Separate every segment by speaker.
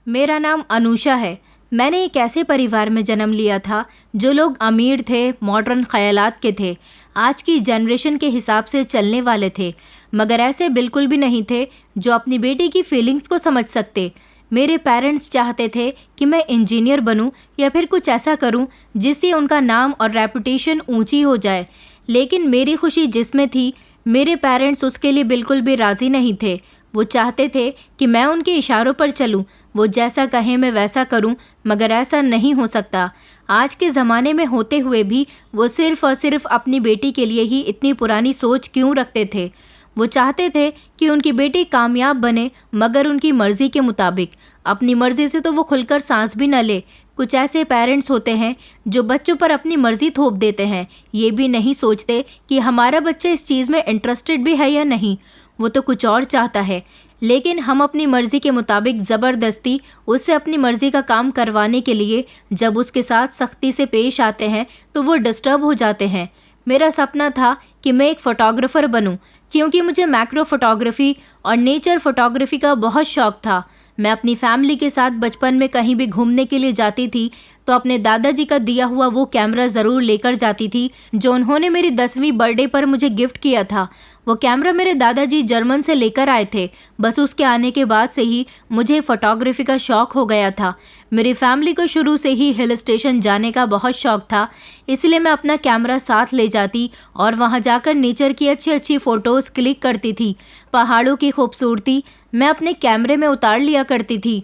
Speaker 1: मेरा नाम अनुषा है। मैंने एक ऐसे परिवार में जन्म लिया था जो लोग अमीर थे, मॉडर्न ख्यालात के थे, आज की जनरेशन के हिसाब से चलने वाले थे, मगर ऐसे बिल्कुल भी नहीं थे जो अपनी बेटी की फीलिंग्स को समझ सकते। मेरे पेरेंट्स चाहते थे कि मैं इंजीनियर बनूं या फिर कुछ ऐसा करूं जिससे उनका नाम और रेपुटेशन ऊंची हो जाए, लेकिन मेरी खुशी जिसमें थी, मेरे पेरेंट्स उसके लिए बिल्कुल भी राज़ी नहीं थे। वो चाहते थे कि मैं उनके इशारों पर चलूं, वो जैसा कहें मैं वैसा करूं, मगर ऐसा नहीं हो सकता। आज के ज़माने में होते हुए भी वो सिर्फ़ और सिर्फ अपनी बेटी के लिए ही इतनी पुरानी सोच क्यों रखते थे। वो चाहते थे कि उनकी बेटी कामयाब बने, मगर उनकी मर्ज़ी के मुताबिक। अपनी मर्ज़ी से तो वो खुलकर सांस भी न ले। कुछ ऐसे पेरेंट्स होते हैं जो बच्चों पर अपनी मर्ज़ी थोप देते हैं, ये भी नहीं सोचते कि हमारा बच्चा इस चीज़ में इंटरेस्टेड भी है या नहीं। वो तो कुछ और चाहता है, लेकिन हम अपनी मर्ज़ी के मुताबिक ज़बरदस्ती उससे अपनी मर्ज़ी का काम करवाने के लिए जब उसके साथ सख्ती से पेश आते हैं तो वो डिस्टर्ब हो जाते हैं। मेरा सपना था कि मैं एक फ़ोटोग्राफ़र बनूं, क्योंकि मुझे मैक्रो फ़ोटोग्राफ़ी और नेचर फ़ोटोग्राफ़ी का बहुत शौक़ था। मैं अपनी फैमिली के साथ बचपन में कहीं भी घूमने के लिए जाती थी तो अपने दादाजी का दिया हुआ वो कैमरा ज़रूर लेकर जाती थी जो उन्होंने मेरी 10वीं बर्थडे पर मुझे गिफ्ट किया था। वो कैमरा मेरे दादाजी जर्मन से लेकर आए थे। बस उसके आने के बाद से ही मुझे फ़ोटोग्राफ़ी का शौक़ हो गया था। मेरी फैमिली को शुरू से ही हिल स्टेशन जाने का बहुत शौक़ था, इसलिए मैं अपना कैमरा साथ ले जाती और वहाँ जाकर नेचर की अच्छी अच्छी फ़ोटोज़ क्लिक करती थी। पहाड़ों की खूबसूरती मैं अपने कैमरे में उतार लिया करती थी।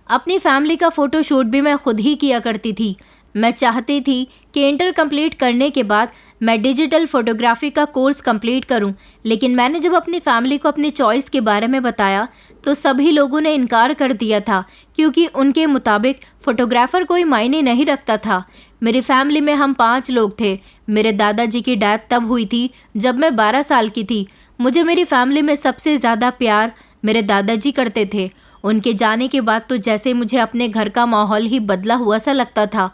Speaker 1: अपनी फैमिली का फ़ोटो शूट भी मैं खुद ही किया करती थी। मैं चाहती थी कि इंटर कंप्लीट करने के बाद मैं डिजिटल फ़ोटोग्राफ़ी का कोर्स कंप्लीट करूं, लेकिन मैंने जब अपनी फैमिली को अपनी चॉइस के बारे में बताया तो सभी लोगों ने इनकार कर दिया था, क्योंकि उनके मुताबिक फ़ोटोग्राफ़र कोई मायने नहीं रखता था। मेरी फैमिली में हम 5 लोग थे। मेरे दादाजी की डेथ तब हुई थी जब मैं 12 साल की थी। मुझे मेरी फैमिली में सबसे ज़्यादा प्यार मेरे दादाजी करते थे। उनके जाने के बाद तो जैसे मुझे अपने घर का माहौल ही बदला हुआ सा लगता था।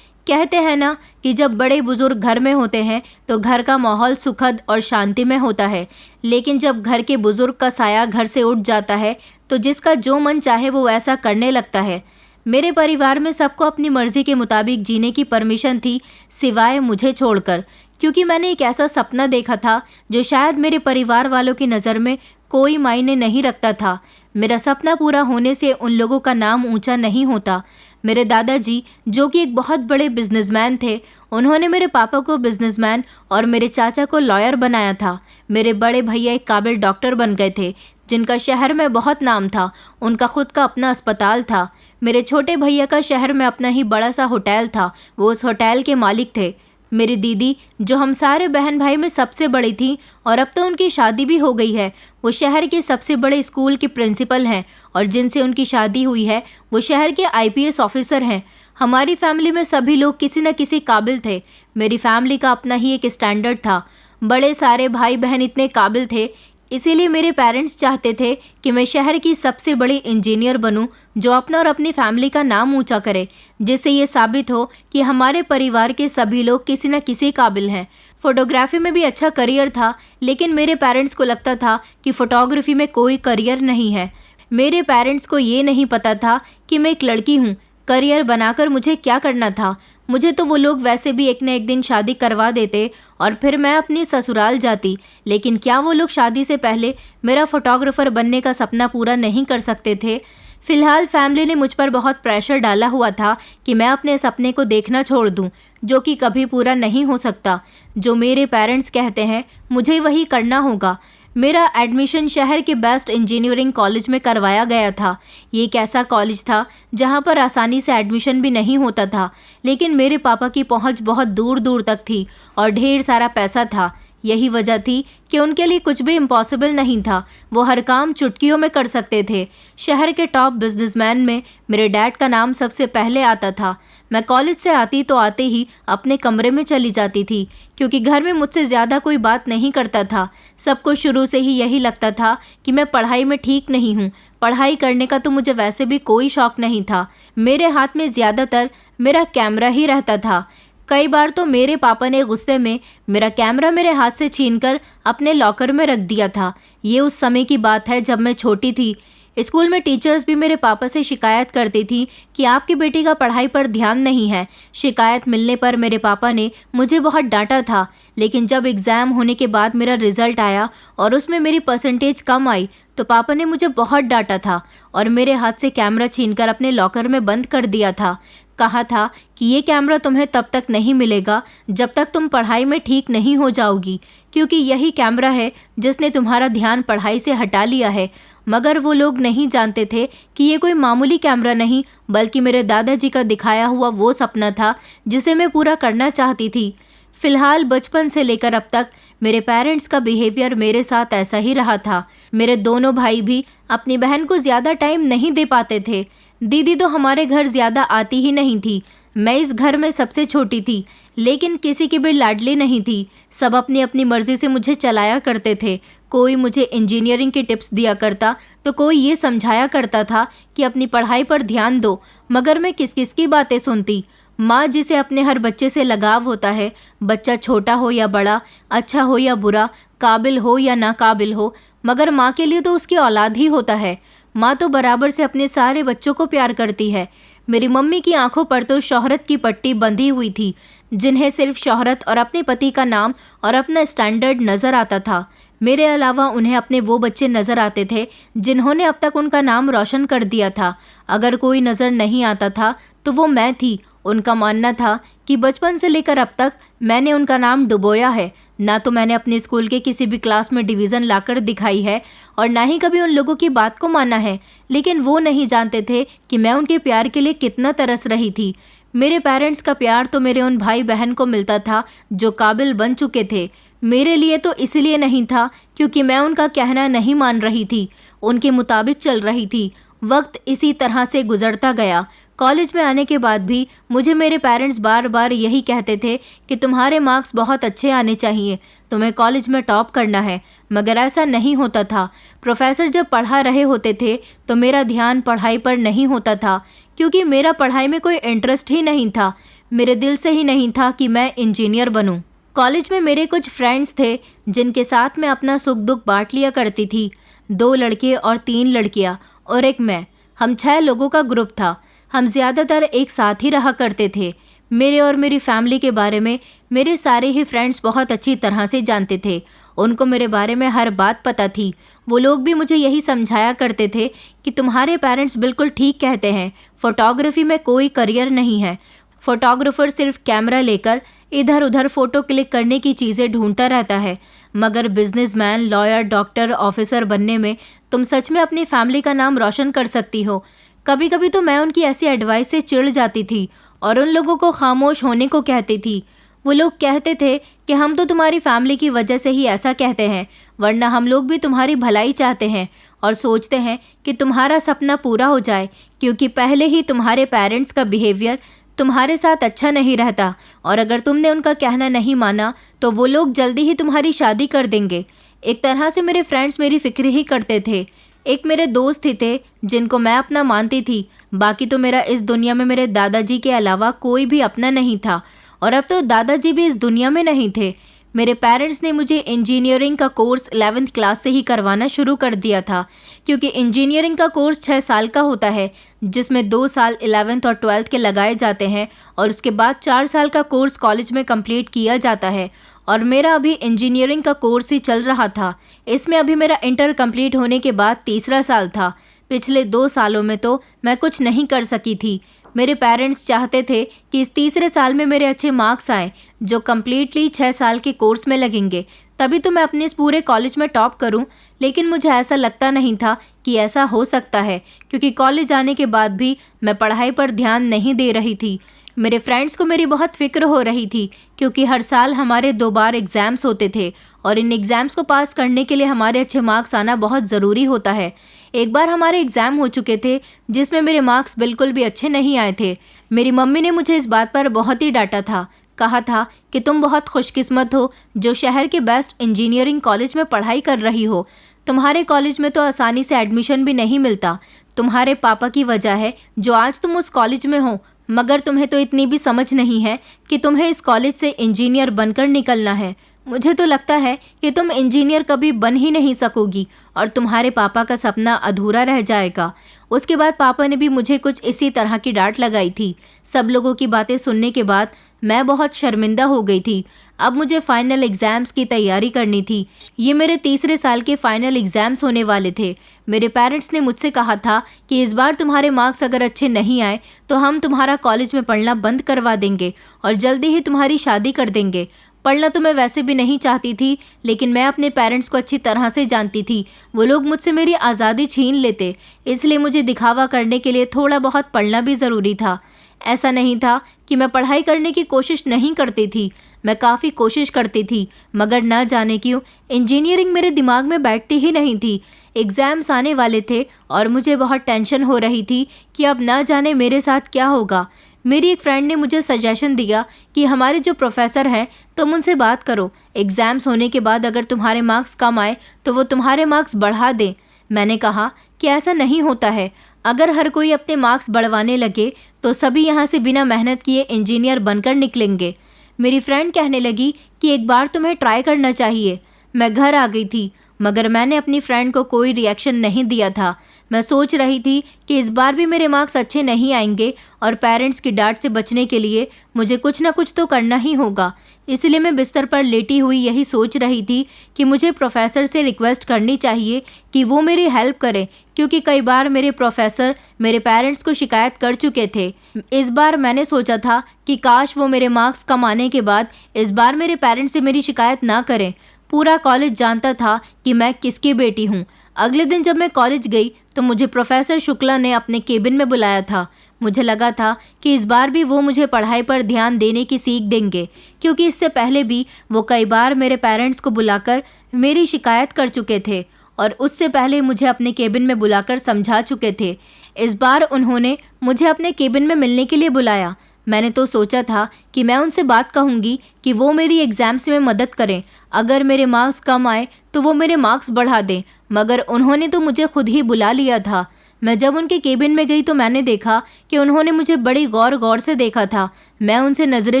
Speaker 1: कहते हैं ना कि जब बड़े बुजुर्ग घर में होते हैं तो घर का माहौल सुखद और शांति में होता है, लेकिन जब घर के बुजुर्ग का साया घर से उठ जाता है तो जिसका जो मन चाहे वो ऐसा करने लगता है। मेरे परिवार में सबको अपनी मर्जी के मुताबिक जीने की परमिशन थी, सिवाय मुझे छोड़कर, क्योंकि मैंने एक ऐसा सपना देखा था जो शायद मेरे परिवार वालों की नज़र में कोई मायने नहीं रखता था। मेरा सपना पूरा होने से उन लोगों का नाम ऊंचा नहीं होता। मेरे दादाजी, जो कि एक बहुत बड़े बिजनेसमैन थे, उन्होंने मेरे पापा को बिजनेसमैन और मेरे चाचा को लॉयर बनाया था। मेरे बड़े भैया एक काबिल डॉक्टर बन गए थे, जिनका शहर में बहुत नाम था। उनका खुद का अपना अस्पताल था। मेरे छोटे भैया का शहर में अपना ही बड़ा सा होटल था, वो उस होटल के मालिक थे। मेरी दीदी, जो हम सारे बहन भाई में सबसे बड़ी थी और अब तो उनकी शादी भी हो गई है, वो शहर के सबसे बड़े स्कूल की प्रिंसिपल हैं, और जिनसे उनकी शादी हुई है वो शहर के आईपीएस ऑफिसर हैं। हमारी फैमिली में सभी लोग किसी न किसी काबिल थे। मेरी फैमिली का अपना ही एक स्टैंडर्ड था। बड़े सारे भाई बहन इतने काबिल थे, इसीलिए मेरे पेरेंट्स चाहते थे कि मैं शहर की सबसे बड़ी इंजीनियर बनूं, जो अपना और अपनी फैमिली का नाम ऊंचा करे, जिससे ये साबित हो कि हमारे परिवार के सभी लोग किसी न किसी काबिल हैं। फोटोग्राफी में भी अच्छा करियर था, लेकिन मेरे पेरेंट्स को लगता था कि फ़ोटोग्राफी में कोई करियर नहीं है। मेरे पेरेंट्स को ये नहीं पता था कि मैं एक लड़की हूँ। करियर बनाकर मुझे क्या करना था। मुझे तो वो लोग वैसे भी एक न एक दिन शादी करवा देते और फिर मैं अपनी ससुराल जाती, लेकिन क्या वो लोग शादी से पहले मेरा फ़ोटोग्राफ़र बनने का सपना पूरा नहीं कर सकते थे। फ़िलहाल फैमिली ने मुझ पर बहुत प्रेशर डाला हुआ था कि मैं अपने सपने को देखना छोड़ दूं, जो कि कभी पूरा नहीं हो सकता। जो मेरे पेरेंट्स कहते हैं मुझे वही करना होगा। मेरा एडमिशन शहर के बेस्ट इंजीनियरिंग कॉलेज में करवाया गया था। ये एक ऐसा कॉलेज था जहाँ पर आसानी से एडमिशन भी नहीं होता था, लेकिन मेरे पापा की पहुँच बहुत दूर दूर तक थी और ढेर सारा पैसा था। यही वजह थी कि उनके लिए कुछ भी इम्पॉसिबल नहीं था। वो हर काम चुटकियों में कर सकते थे। शहर के टॉप बिजनेसमैन में मेरे डैड का नाम सबसे पहले आता था। मैं कॉलेज से आती तो आते ही अपने कमरे में चली जाती थी, क्योंकि घर में मुझसे ज़्यादा कोई बात नहीं करता था। सबको शुरू से ही यही लगता था कि मैं पढ़ाई में ठीक नहीं हूँ। पढ़ाई करने का तो मुझे वैसे भी कोई शौक़ नहीं था। मेरे हाथ में ज़्यादातर मेरा कैमरा ही रहता था। कई बार तो मेरे पापा ने गुस्से में मेरा कैमरा मेरे हाथ से छीनकर अपने लॉकर में रख दिया था। ये उस समय की बात है जब मैं छोटी थी। स्कूल में टीचर्स भी मेरे पापा से शिकायत करती थी कि आपकी बेटी का पढ़ाई पर ध्यान नहीं है। शिकायत मिलने पर मेरे पापा ने मुझे बहुत डांटा था, लेकिन जब एग्ज़ाम होने के बाद मेरा रिजल्ट आया और उसमें मेरी परसेंटेज कम आई तो पापा ने मुझे बहुत डांटा था और मेरे हाथ से कैमरा छीनकर अपने लॉकर में बंद कर दिया था। कहा था कि ये कैमरा तुम्हें तब तक नहीं मिलेगा जब तक तुम पढ़ाई में ठीक नहीं हो जाओगी, क्योंकि यही कैमरा है जिसने तुम्हारा ध्यान पढ़ाई से हटा लिया है। मगर वो लोग नहीं जानते थे कि ये कोई मामूली कैमरा नहीं, बल्कि मेरे दादाजी का दिखाया हुआ वो सपना था जिसे मैं पूरा करना चाहती थी। फिलहाल बचपन से लेकर अब तक मेरे पेरेंट्स का बिहेवियर मेरे साथ ऐसा ही रहा था। मेरे दोनों भाई भी अपनी बहन को ज़्यादा टाइम नहीं दे पाते थे। दीदी तो हमारे घर ज़्यादा आती ही नहीं थी। मैं इस घर में सबसे छोटी थी, लेकिन किसी की भी लाडली नहीं थी। सब अपनी अपनी मर्जी से मुझे चलाया करते थे। कोई मुझे इंजीनियरिंग की टिप्स दिया करता तो कोई ये समझाया करता था कि अपनी पढ़ाई पर ध्यान दो, मगर मैं किस किस की बातें सुनती। माँ जिसे अपने हर बच्चे से लगाव होता है, बच्चा छोटा हो या बड़ा, अच्छा हो या बुरा, काबिल हो या नाकाबिल हो, मगर माँ के लिए तो उसकी औलाद ही होता है। माँ तो बराबर से अपने सारे बच्चों को प्यार करती है। मेरी मम्मी की आंखों पर तो शोहरत की पट्टी बंधी हुई थी, जिन्हें सिर्फ शोहरत और अपने पति का नाम और अपना स्टैंडर्ड नज़र आता था। मेरे अलावा उन्हें अपने वो बच्चे नज़र आते थे जिन्होंने अब तक उनका नाम रोशन कर दिया था। अगर कोई नज़र नहीं आता था तो वो मैं थी। उनका मानना था कि बचपन से लेकर अब तक मैंने उनका नाम डुबोया है। ना तो मैंने अपने स्कूल के किसी भी क्लास में डिवीज़न लाकर दिखाई है और ना ही कभी उन लोगों की बात को माना है, लेकिन वो नहीं जानते थे कि मैं उनके प्यार के लिए कितना तरस रही थी। मेरे पेरेंट्स का प्यार तो मेरे उन भाई बहन को मिलता था जो काबिल बन चुके थे। मेरे लिए तो इसलिए नहीं था क्योंकि मैं उनका कहना नहीं मान रही थी, उनके मुताबिक चल रही थी। वक्त इसी तरह से गुजरता गया। कॉलेज में आने के बाद भी मुझे मेरे पेरेंट्स बार बार यही कहते थे कि तुम्हारे मार्क्स बहुत अच्छे आने चाहिए, तुम्हें कॉलेज में टॉप करना है, मगर ऐसा नहीं होता था। प्रोफेसर जब पढ़ा रहे होते थे तो मेरा ध्यान पढ़ाई पर नहीं होता था, क्योंकि मेरा पढ़ाई में कोई इंटरेस्ट ही नहीं था। मेरे दिल से ही नहीं था कि मैं इंजीनियर बनूं। कॉलेज में मेरे कुछ फ्रेंड्स थे जिनके साथ मैं अपना सुख दुख बांट लिया करती थी। 2 लड़के और 3 लड़कियां और एक मैं। हम 6 लोगों का ग्रुप था। हम ज़्यादातर एक साथ ही रहा करते थे। मेरे और मेरी फैमिली के बारे में मेरे सारे ही फ्रेंड्स बहुत अच्छी तरह से जानते थे। उनको मेरे बारे में हर बात पता थी। वो लोग भी मुझे यही समझाया करते थे कि तुम्हारे पेरेंट्स बिल्कुल ठीक कहते हैं, फोटोग्राफी में कोई करियर नहीं है। फोटोग्राफर सिर्फ कैमरा लेकर इधर उधर फ़ोटो क्लिक करने की चीज़ें ढूंढता रहता है, मगर बिजनेसमैन, लॉयर, डॉक्टर, ऑफिसर बनने में तुम सच में अपनी फैमिली का नाम रोशन कर सकती हो। कभी कभी तो मैं उनकी ऐसी एडवाइस से चिढ़ जाती थी और उन लोगों को खामोश होने को कहती थी। वो लोग कहते थे कि हम तो तुम्हारी फैमिली की वजह से ही ऐसा कहते हैं, वरना हम लोग भी तुम्हारी भलाई चाहते हैं और सोचते हैं कि तुम्हारा सपना पूरा हो जाए, क्योंकि पहले ही तुम्हारे पेरेंट्स का बिहेवियर तुम्हारे साथ अच्छा नहीं रहता और अगर तुमने उनका कहना नहीं माना तो वो लोग जल्दी ही तुम्हारी शादी कर देंगे। एक तरह से मेरे फ्रेंड्स मेरी फिक्र ही करते थे। एक मेरे दोस्त ही थे जिनको मैं अपना मानती थी, बाकी तो मेरा इस दुनिया में मेरे दादाजी के अलावा कोई भी अपना नहीं था और अब तो दादाजी भी इस दुनिया में नहीं थे। मेरे पेरेंट्स ने मुझे इंजीनियरिंग का कोर्स 11th क्लास से ही करवाना शुरू कर दिया था, क्योंकि इंजीनियरिंग का कोर्स 6 साल का होता है, जिसमें 2 साल 11th और 12th के लगाए जाते हैं और उसके बाद 4 साल का कोर्स कॉलेज में कंप्लीट किया जाता है। और मेरा अभी इंजीनियरिंग का कोर्स ही चल रहा था। इसमें अभी मेरा इंटर कंप्लीट होने के बाद तीसरा साल था। पिछले 2 सालों में तो मैं कुछ नहीं कर सकी थी। मेरे पेरेंट्स चाहते थे कि इस तीसरे साल में मेरे अच्छे मार्क्स आएँ, जो कम्प्लीटली 6 साल के कोर्स में लगेंगे, तभी तो मैं अपने इस पूरे कॉलेज में टॉप करूं। लेकिन मुझे ऐसा लगता नहीं था कि ऐसा हो सकता है, क्योंकि कॉलेज आने के बाद भी मैं पढ़ाई पर ध्यान नहीं दे रही थी। मेरे फ्रेंड्स को मेरी बहुत फिक्र हो रही थी, क्योंकि हर साल हमारे 2 बार एग्ज़ाम्स होते थे और इन एग्ज़ाम्स को पास करने के लिए हमारे अच्छे मार्क्स आना बहुत ज़रूरी होता है। एक बार हमारे एग्ज़ाम हो चुके थे जिसमें मेरे मार्क्स बिल्कुल भी अच्छे नहीं आए थे। मेरी मम्मी ने मुझे इस बात पर बहुत ही डांटा था। कहा था कि तुम बहुत खुशकिस्मत हो जो शहर के बेस्ट इंजीनियरिंग कॉलेज में पढ़ाई कर रही हो। तुम्हारे कॉलेज में तो आसानी से एडमिशन भी नहीं मिलता। तुम्हारे पापा की वजह है जो आज तुम उस कॉलेज में हो, मगर तुम्हें तो इतनी भी समझ नहीं है कि तुम्हें इस कॉलेज से इंजीनियर बनकर निकलना है। मुझे तो लगता है कि तुम इंजीनियर कभी बन ही नहीं सकोगी और तुम्हारे पापा का सपना अधूरा रह जाएगा। उसके बाद पापा ने भी मुझे कुछ इसी तरह की डांट लगाई थी। सब लोगों की बातें सुनने के बाद मैं बहुत शर्मिंदा हो गई थी। अब मुझे फाइनल एग्ज़ाम्स की तैयारी करनी थी। ये मेरे तीसरे साल के फाइनल एग्ज़ाम्स होने वाले थे। मेरे पेरेंट्स ने मुझसे कहा था कि इस बार तुम्हारे मार्क्स अगर अच्छे नहीं आए तो हम तुम्हारा कॉलेज में पढ़ना बंद करवा देंगे और जल्दी ही तुम्हारी शादी कर देंगे। पढ़ना तो मैं वैसे भी नहीं चाहती थी, लेकिन मैं अपने पेरेंट्स को अच्छी तरह से जानती थी। वो लोग मुझसे मेरी आज़ादी छीन लेते, इसलिए मुझे दिखावा करने के लिए थोड़ा बहुत पढ़ना भी ज़रूरी था। ऐसा नहीं था कि मैं पढ़ाई करने की कोशिश नहीं करती थी, मैं काफ़ी कोशिश करती थी, मगर ना जाने क्यों इंजीनियरिंग मेरे दिमाग में बैठती ही नहीं थी। एग्ज़ाम्स आने वाले थे और मुझे बहुत टेंशन हो रही थी कि अब ना जाने मेरे साथ क्या होगा। मेरी एक फ्रेंड ने मुझे सजेशन दिया कि हमारे जो प्रोफेसर हैं तुम उनसे बात करो, एग्ज़ाम्स होने के बाद अगर तुम्हारे मार्क्स कम आए तो वो तुम्हारे मार्क्स बढ़ा दें। मैंने कहा कि ऐसा नहीं होता है, अगर हर कोई अपने मार्क्स बढ़वाने लगे तो सभी यहाँ से बिना मेहनत किए इंजीनियर बनकर निकलेंगे। मेरी फ्रेंड कहने लगी कि एक बार तुम्हें ट्राई करना चाहिए। मैं घर आ गई थी, मगर मैंने अपनी फ्रेंड को कोई रिएक्शन नहीं दिया था। मैं सोच रही थी कि इस बार भी मेरे मार्क्स अच्छे नहीं आएंगे और पेरेंट्स की डांट से बचने के लिए मुझे कुछ ना कुछ तो करना ही होगा। इसलिए मैं बिस्तर पर लेटी हुई यही सोच रही थी कि मुझे प्रोफेसर से रिक्वेस्ट करनी चाहिए कि वो मेरी हेल्प करें, क्योंकि कई बार मेरे प्रोफेसर मेरे पेरेंट्स को शिकायत कर चुके थे। इस बार मैंने सोचा था कि काश वो मेरे मार्क्स कम आने के बाद इस बार मेरे पेरेंट्स से मेरी शिकायत ना करें। पूरा कॉलेज जानता था कि मैं किसकी बेटी हूँ। अगले दिन जब मैं कॉलेज गई तो मुझे प्रोफेसर शुक्ला ने अपने केबिन में बुलाया था। मुझे लगा था कि इस बार भी वो मुझे पढ़ाई पर ध्यान देने की सीख देंगे, क्योंकि इससे पहले भी वो कई बार मेरे पेरेंट्स को बुलाकर मेरी शिकायत कर चुके थे और उससे पहले मुझे अपने केबिन में बुलाकर समझा चुके थे। इस बार उन्होंने मुझे अपने केबिन में मिलने के लिए बुलाया। मैंने तो सोचा था कि मैं उनसे बात कहूँगी कि वो मेरी एग्ज़ाम्स में मदद करें, अगर मेरे मार्क्स कम आए तो वो मेरे मार्क्स बढ़ा दें, मगर उन्होंने तो मुझे खुद ही बुला लिया था। मैं जब उनके केबिन में गई तो मैंने देखा कि उन्होंने मुझे बड़ी गौर से देखा था। मैं उनसे नज़रें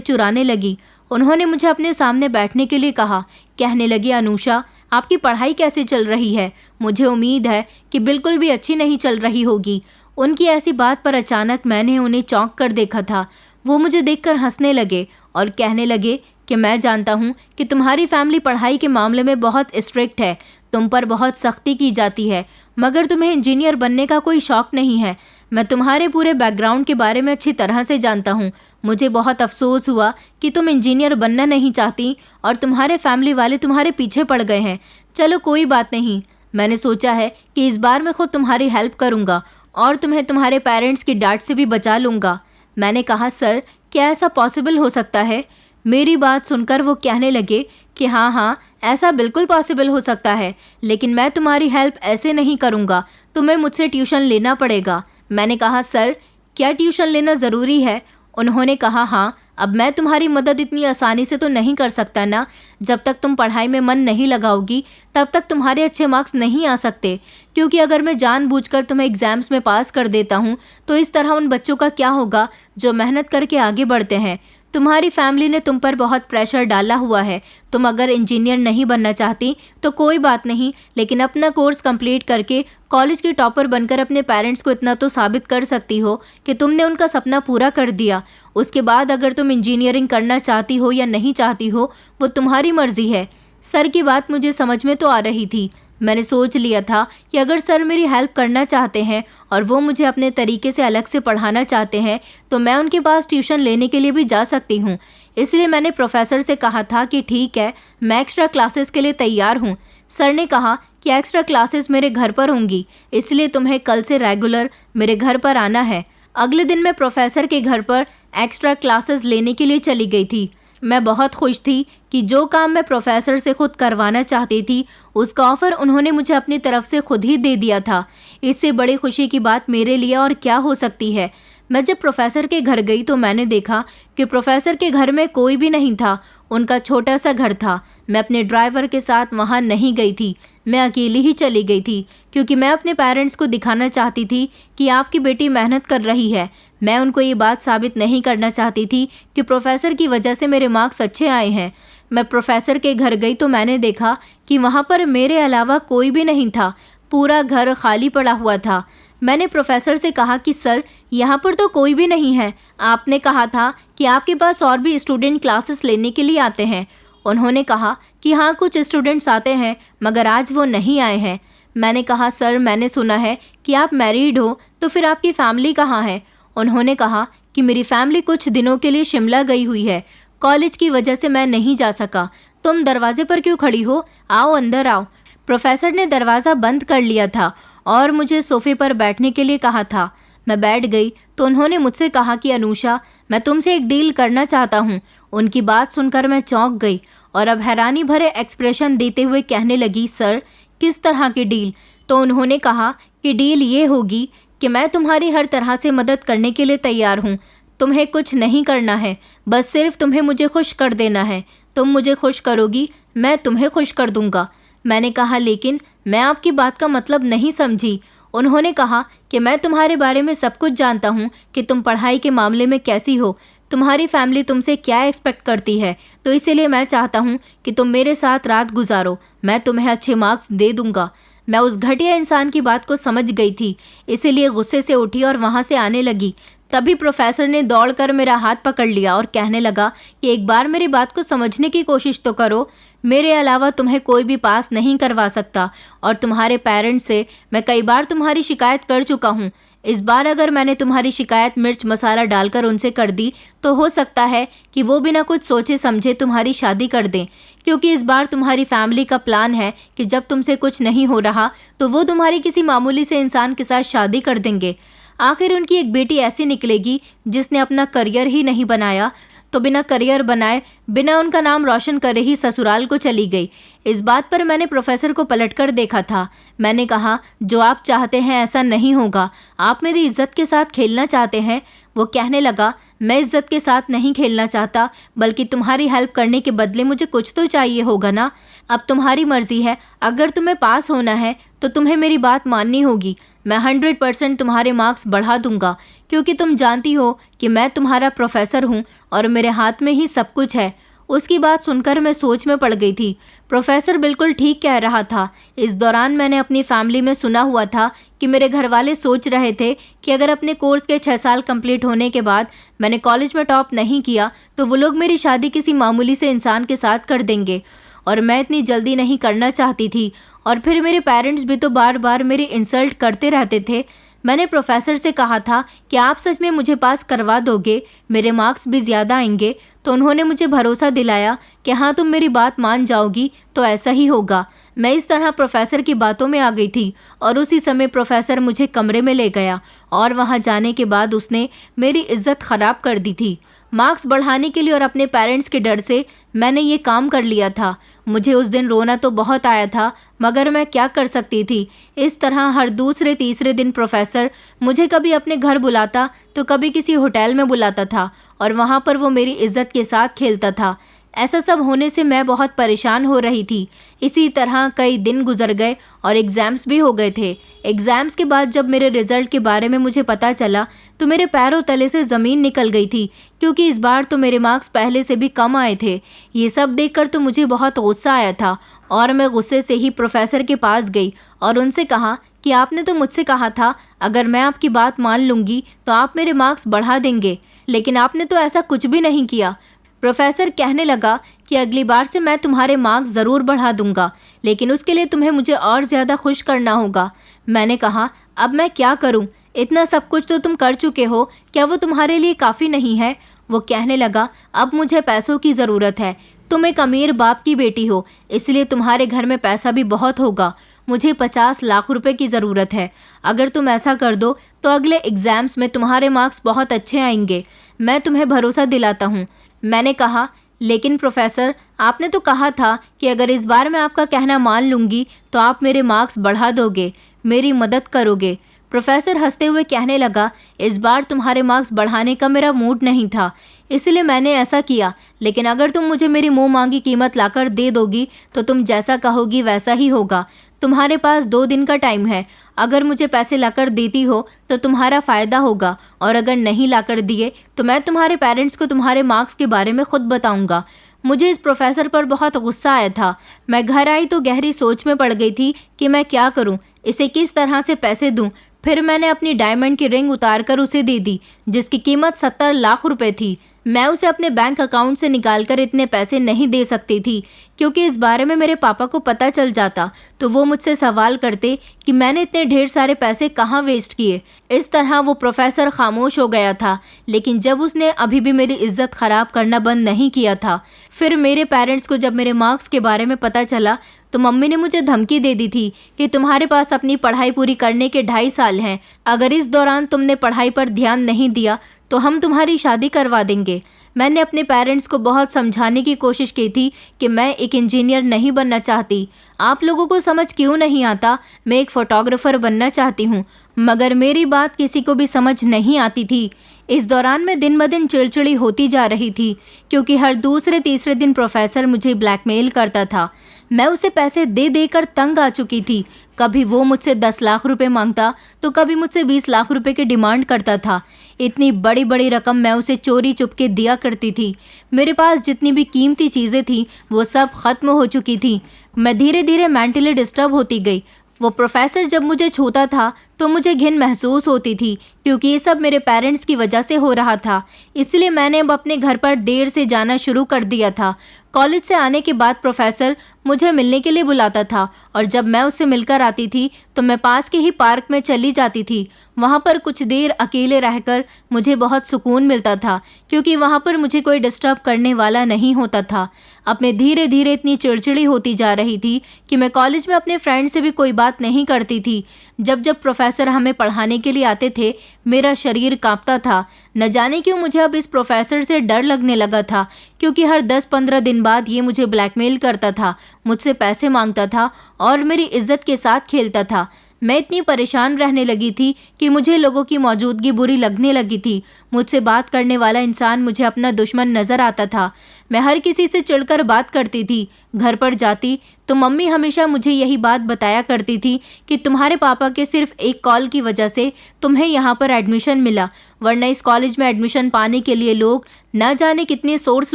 Speaker 1: चुराने लगी। उन्होंने मुझे अपने सामने बैठने के लिए कहा। कहने लगी, अनुषा, आपकी पढ़ाई कैसे चल रही है? मुझे उम्मीद है कि बिल्कुल भी अच्छी नहीं चल रही होगी। उनकी ऐसी बात पर अचानक मैंने उन्हें चौंक कर देखा था। वो मुझे देखकर हंसने लगे और कहने लगे कि मैं जानता हूँ कि तुम्हारी फैमिली पढ़ाई के मामले में बहुत स्ट्रिक्ट है, तुम पर बहुत सख्ती की जाती है, मगर तुम्हें इंजीनियर बनने का कोई शौक़ नहीं है। मैं तुम्हारे पूरे बैकग्राउंड के बारे में अच्छी तरह से जानता हूँ। मुझे बहुत अफसोस हुआ कि तुम इंजीनियर बनना नहीं चाहती और तुम्हारे फैमिली वाले तुम्हारे पीछे पड़ गए हैं। चलो कोई बात नहीं, मैंने सोचा है कि इस बार मैं खुद तुम्हारी हेल्प करूँगा और तुम्हें तुम्हारे पेरेंट्स की डांट से भी बचा लूँगा। मैंने कहा, सर, क्या ऐसा पॉसिबल हो सकता है? मेरी बात सुनकर वो कहने लगे कि हाँ, ऐसा बिल्कुल पॉसिबल हो सकता है, लेकिन मैं तुम्हारी हेल्प ऐसे नहीं करूँगा, तुम्हें मुझसे ट्यूशन लेना पड़ेगा। मैंने कहा, सर, क्या ट्यूशन लेना ज़रूरी है? उन्होंने कहा, हाँ, अब मैं तुम्हारी मदद इतनी आसानी से तो नहीं कर सकता ना। जब तक तुम पढ़ाई में मन नहीं लगाओगी तब तक तुम्हारे अच्छे मार्क्स नहीं आ सकते, क्योंकि अगर मैं जानबूझकर तुम्हें एग्ज़ाम्स में पास कर देता हूँ तो इस तरह उन बच्चों का क्या होगा जो मेहनत करके आगे बढ़ते हैं। तुम्हारी फैमिली ने तुम पर बहुत प्रेशर डाला हुआ है। तुम अगर इंजीनियर नहीं बनना चाहती तो कोई बात नहीं, लेकिन अपना कोर्स कंप्लीट करके कॉलेज की टॉपर बनकर अपने पेरेंट्स को इतना तो साबित कर सकती हो कि तुमने उनका सपना पूरा कर दिया। उसके बाद अगर तुम इंजीनियरिंग करना चाहती हो या नहीं चाहती हो वो तुम्हारी मर्जी है। सर की बात मुझे समझ में तो आ रही थी। मैंने सोच लिया था कि अगर सर मेरी हेल्प करना चाहते हैं और वो मुझे अपने तरीके से अलग से पढ़ाना चाहते हैं तो मैं उनके पास ट्यूशन लेने के लिए भी जा सकती हूँ। इसलिए मैंने प्रोफेसर से कहा था कि ठीक है, मैं एक्स्ट्रा क्लासेस के लिए तैयार हूँ। सर ने कहा कि एक्स्ट्रा क्लासेस मेरे घर पर होंगी, इसलिए तुम्हें कल से रेगुलर मेरे घर पर आना है। अगले दिन मैं प्रोफेसर के घर पर एक्स्ट्रा क्लासेस लेने के लिए चली गई थी। मैं बहुत खुश थी कि जो काम मैं प्रोफेसर से खुद करवाना चाहती थी उसका ऑफ़र उन्होंने मुझे अपनी तरफ से खुद ही दे दिया था। इससे बड़ी खुशी की बात मेरे लिए और क्या हो सकती है। मैं जब प्रोफेसर के घर गई तो मैंने देखा कि प्रोफेसर के घर में कोई भी नहीं था। उनका छोटा सा घर था। मैं अपने ड्राइवर के साथ वहाँ नहीं गई थी, मैं अकेली ही चली गई थी, क्योंकि मैं अपने पेरेंट्स को दिखाना चाहती थी कि आपकी बेटी मेहनत कर रही है। मैं उनको ये बात साबित नहीं करना चाहती थी कि प्रोफेसर की वजह से मेरे मार्क्स अच्छे आए हैं। मैं प्रोफेसर के घर गई तो मैंने देखा कि वहाँ पर मेरे अलावा कोई भी नहीं था। पूरा घर खाली पड़ा हुआ था। मैंने प्रोफेसर से कहा कि सर, यहाँ पर तो कोई भी नहीं है। आपने कहा था कि आपके पास और भी स्टूडेंट क्लासेस लेने के लिए आते हैं। उन्होंने कहा कि हाँ, कुछ स्टूडेंट्स आते हैं, मगर आज वो नहीं आए हैं। मैंने कहा सर, मैंने सुना है कि आप मैरिड हो, तो फिर आपकी फैमिली कहाँ है? उन्होंने कहा कि मेरी फैमिली कुछ दिनों के लिए शिमला गई हुई है, कॉलेज की वजह से मैं नहीं जा सका। तुम दरवाजे पर क्यों खड़ी हो? आओ, अंदर आओ। प्रोफेसर ने दरवाज़ा बंद कर लिया था और मुझे सोफे पर बैठने के लिए कहा था। मैं बैठ गई तो उन्होंने मुझसे कहा कि अनुषा, मैं तुमसे एक डील करना चाहता हूँ। उनकी बात सुनकर मैं चौंक गई और अब हैरानी भरे एक्सप्रेशन देते हुए कहने लगी, सर, किस तरह की डील? तो उन्होंने कहा कि डील ये होगी कि मैं तुम्हारी हर तरह से मदद करने के लिए तैयार हूँ। तुम्हें कुछ नहीं करना है, बस सिर्फ तुम्हें मुझे खुश कर देना है। तुम मुझे खुश करोगी, मैं तुम्हें खुश कर दूंगा। मैंने कहा लेकिन मैं आपकी बात का मतलब नहीं समझी। उन्होंने कहा कि मैं तुम्हारे बारे में सब कुछ जानता हूँ कि तुम पढ़ाई के मामले में कैसी हो, तुम्हारी फैमिली तुमसे क्या एक्सपेक्ट करती है, तो इसीलिए मैं चाहता हूँ कि तुम मेरे साथ रात गुजारो। मैं तुम्हें अच्छे मार्क्स दे दूंगा। मैं उस घटिया इंसान की बात को समझ गई थी, इसीलिए गुस्से से उठी और वहाँ से आने लगी। तभी प्रोफेसर ने दौड़कर मेरा हाथ पकड़ लिया और कहने लगा कि एक बार मेरी बात को समझने की कोशिश तो करो। मेरे अलावा तुम्हें कोई भी पास नहीं करवा सकता और तुम्हारे पेरेंट्स से मैं कई बार तुम्हारी शिकायत कर चुका हूँ। इस बार अगर मैंने तुम्हारी शिकायत मिर्च मसाला डालकर उनसे कर दी तो हो सकता है कि वो बिना कुछ सोचे समझे तुम्हारी शादी कर दें, क्योंकि इस बार तुम्हारी फैमिली का प्लान है कि जब तुमसे कुछ नहीं हो रहा तो वो तुम्हारी किसी मामूली से इंसान के साथ शादी कर देंगे। आखिर उनकी एक बेटी ऐसी निकलेगी जिसने अपना करियर ही नहीं बनाया, तो बिना करियर बनाए, बिना उनका नाम रोशन करे ही ससुराल को चली गई। इस बात पर मैंने प्रोफेसर को पलटकर देखा था। मैंने कहा, जो आप चाहते हैं ऐसा नहीं होगा। आप मेरी इज्जत के साथ खेलना चाहते हैं। वो कहने लगा, मैं इज्जत के साथ नहीं खेलना चाहता, बल्कि तुम्हारी हेल्प करने के बदले मुझे कुछ तो चाहिए होगा ना। अब तुम्हारी मर्जी है, अगर तुम्हें पास होना है तो तुम्हें मेरी बात माननी होगी। मैं 100% तुम्हारे मार्क्स बढ़ा दूंगा, क्योंकि तुम जानती हो कि मैं तुम्हारा प्रोफेसर हूँ और मेरे हाथ में ही सब कुछ है। उसकी बात सुनकर मैं सोच में पड़ गई थी। प्रोफेसर बिल्कुल ठीक कह रहा था। इस दौरान मैंने अपनी फैमिली में सुना हुआ था कि मेरे घर वाले सोच रहे थे कि अगर अपने कोर्स के 6 साल कंप्लीट होने के बाद मैंने कॉलेज में टॉप नहीं किया तो वो लोग मेरी शादी किसी मामूली से इंसान के साथ कर देंगे, और मैं इतनी जल्दी नहीं करना चाहती थी। और फिर मेरे पेरेंट्स भी तो बार बार मेरी इंसल्ट करते रहते थे। मैंने प्रोफेसर से कहा था कि आप सच में मुझे पास करवा दोगे, मेरे मार्क्स भी ज़्यादा आएंगे। तो उन्होंने मुझे भरोसा दिलाया कि हाँ, तुम मेरी बात मान जाओगी तो ऐसा ही होगा। मैं इस तरह प्रोफेसर की बातों में आ गई थी और उसी समय प्रोफेसर मुझे कमरे में ले गया और वहाँ जाने के बाद उसने मेरी इज्जत ख़राब कर दी थी। मार्क्स बढ़ाने के लिए और अपने पेरेंट्स के डर से मैंने ये काम कर लिया था। मुझे उस दिन रोना तो बहुत आया था, मगर मैं क्या कर सकती थी। इस तरह हर दूसरे तीसरे दिन प्रोफेसर मुझे कभी अपने घर बुलाता तो कभी किसी होटल में बुलाता था और वहाँ पर वो मेरी इज्जत के साथ खेलता था। ऐसा सब होने से मैं बहुत परेशान हो रही थी। इसी तरह कई दिन गुजर गए और एग्ज़ाम्स भी हो गए थे। एग्ज़ाम्स के बाद जब मेरे रिज़ल्ट के बारे में मुझे पता चला तो मेरे पैरों तले से ज़मीन निकल गई थी, क्योंकि इस बार तो मेरे मार्क्स पहले से भी कम आए थे। ये सब देखकर तो मुझे बहुत गुस्सा आया था और मैं गुस्से से ही प्रोफेसर के पास गई और उनसे कहा कि आपने तो मुझसे कहा था अगर मैं आपकी बात मान लूँगी तो आप मेरे मार्क्स बढ़ा देंगे, लेकिन आपने तो ऐसा कुछ भी नहीं किया। प्रोफेसर कहने लगा कि अगली बार से मैं तुम्हारे मार्क्स ज़रूर बढ़ा दूंगा, लेकिन उसके लिए तुम्हें मुझे और ज़्यादा खुश करना होगा। मैंने कहा, अब मैं क्या करूं? इतना सब कुछ तो तुम कर चुके हो, क्या वो तुम्हारे लिए काफ़ी नहीं है? वो कहने लगा, अब मुझे पैसों की ज़रूरत है। तुम एक अमीर बाप की बेटी हो, इसलिए तुम्हारे घर में पैसा भी बहुत होगा। मुझे 50 लाख रुपए की ज़रूरत है। अगर तुम ऐसा कर दो तो अगले एग्ज़ाम्स में तुम्हारे मार्क्स बहुत अच्छे आएंगे। मैं तुम्हें भरोसा दिलाता हूँ। मैंने कहा, लेकिन प्रोफेसर, आपने तो कहा था कि अगर इस बार मैं आपका कहना मान लूँगी तो आप मेरे मार्क्स बढ़ा दोगे, मेरी मदद करोगे। प्रोफेसर हंसते हुए कहने लगा, इस बार तुम्हारे मार्क्स बढ़ाने का मेरा मूड नहीं था, इसलिए मैंने ऐसा किया, लेकिन अगर तुम मुझे मेरी मुँह मांगी कीमत लाकर दे दोगी तो तुम जैसा कहोगी वैसा ही होगा। तुम्हारे पास 2 दिन का टाइम है। अगर मुझे पैसे लाकर देती हो तो तुम्हारा फ़ायदा होगा, और अगर नहीं लाकर दिए तो मैं तुम्हारे पेरेंट्स को तुम्हारे मार्क्स के बारे में खुद बताऊंगा। मुझे इस प्रोफेसर पर बहुत गुस्सा आया था। मैं घर आई तो गहरी सोच में पड़ गई थी कि मैं क्या करूं, इसे किस तरह से पैसे दूं। फिर मैंने अपनी डायमंड की रिंग उतार कर उसे दे दी, जिसकी कीमत 70 लाख रुपए थी। मैं उसे अपने बैंक अकाउंट से निकालकर इतने पैसे नहीं दे सकती थी, क्योंकि इस बारे में मेरे पापा को पता चल जाता तो वो मुझसे सवाल करते कि मैंने इतने ढेर सारे पैसे कहाँ वेस्ट किए। इस तरह वो प्रोफेसर खामोश हो गया था, लेकिन जब उसने अभी भी मेरी इज्जत खराब करना बंद नहीं किया था। फिर मेरे पेरेंट्स को जब मेरे मार्क्स के बारे में पता चला तो मम्मी ने मुझे धमकी दे दी थी कि तुम्हारे पास अपनी पढ़ाई पूरी करने के 2.5 साल हैं, अगर इस दौरान तुमने पढ़ाई पर ध्यान नहीं दिया तो हम तुम्हारी शादी करवा देंगे। मैंने अपने पेरेंट्स को बहुत समझाने की कोशिश की थी कि मैं एक इंजीनियर नहीं बनना चाहती। आप लोगों को समझ क्यों नहीं आता, मैं एक फोटोग्राफर बनना चाहती हूँ, मगर मेरी बात किसी को भी समझ नहीं आती थी। इस दौरान मैं दिन ब दिन चिड़चिड़ी होती जा रही थी, क्योंकि हर दूसरे तीसरे दिन प्रोफेसर मुझे ब्लैकमेल करता था। मैं उसे पैसे दे देकर तंग आ चुकी थी। कभी वो मुझसे 10 लाख रुपए मांगता तो कभी मुझसे 20 लाख रुपए की डिमांड करता था। इतनी बड़ी बड़ी रकम मैं उसे चोरी चुपके दिया करती थी। मेरे पास जितनी भी कीमती चीज़ें थीं वो सब खत्म हो चुकी थी। मैं धीरे धीरे मेंटली डिस्टर्ब होती गई। वो प्रोफेसर जब मुझे छूता था तो मुझे घिन महसूस होती थी, क्योंकि ये सब मेरे पेरेंट्स की वजह से हो रहा था। इसलिए मैंने अब अपने घर पर देर से जाना शुरू कर दिया था। कॉलेज से आने के बाद प्रोफेसर मुझे मिलने के लिए बुलाता था, और जब मैं उससे मिलकर आती थी तो मैं पास के ही पार्क में चली जाती थी। वहाँ पर कुछ देर अकेले रहकर मुझे बहुत सुकून मिलता था, क्योंकि वहाँ पर मुझे कोई डिस्टर्ब करने वाला नहीं होता था। अब मैं धीरे धीरे इतनी चिड़चिड़ी होती जा रही थी कि मैं कॉलेज में अपने फ्रेंड से भी कोई बात नहीं करती थी। जब जब प्रोफेसर हमें पढ़ाने के लिए आते थे मेरा शरीर कांपता था। न जाने क्यों मुझे अब इस प्रोफेसर से डर लगने लगा था, क्योंकि हर 10-15 दिन बाद ये मुझे ब्लैकमेल करता था, मुझसे पैसे मांगता था और मेरी इज्जत के साथ खेलता था। मैं इतनी परेशान रहने लगी थी कि मुझे लोगों की मौजूदगी बुरी लगने लगी थी। मुझसे बात करने वाला इंसान मुझे अपना दुश्मन नजर आता था। मैं हर किसी से चिढ़कर बात करती थी। घर पर जाती तो मम्मी हमेशा मुझे यही बात बताया करती थी कि तुम्हारे पापा के सिर्फ एक कॉल की वजह से तुम्हें यहाँ पर एडमिशन मिला, वरना इस कॉलेज में एडमिशन पाने के लिए लोग न जाने कितने सोर्स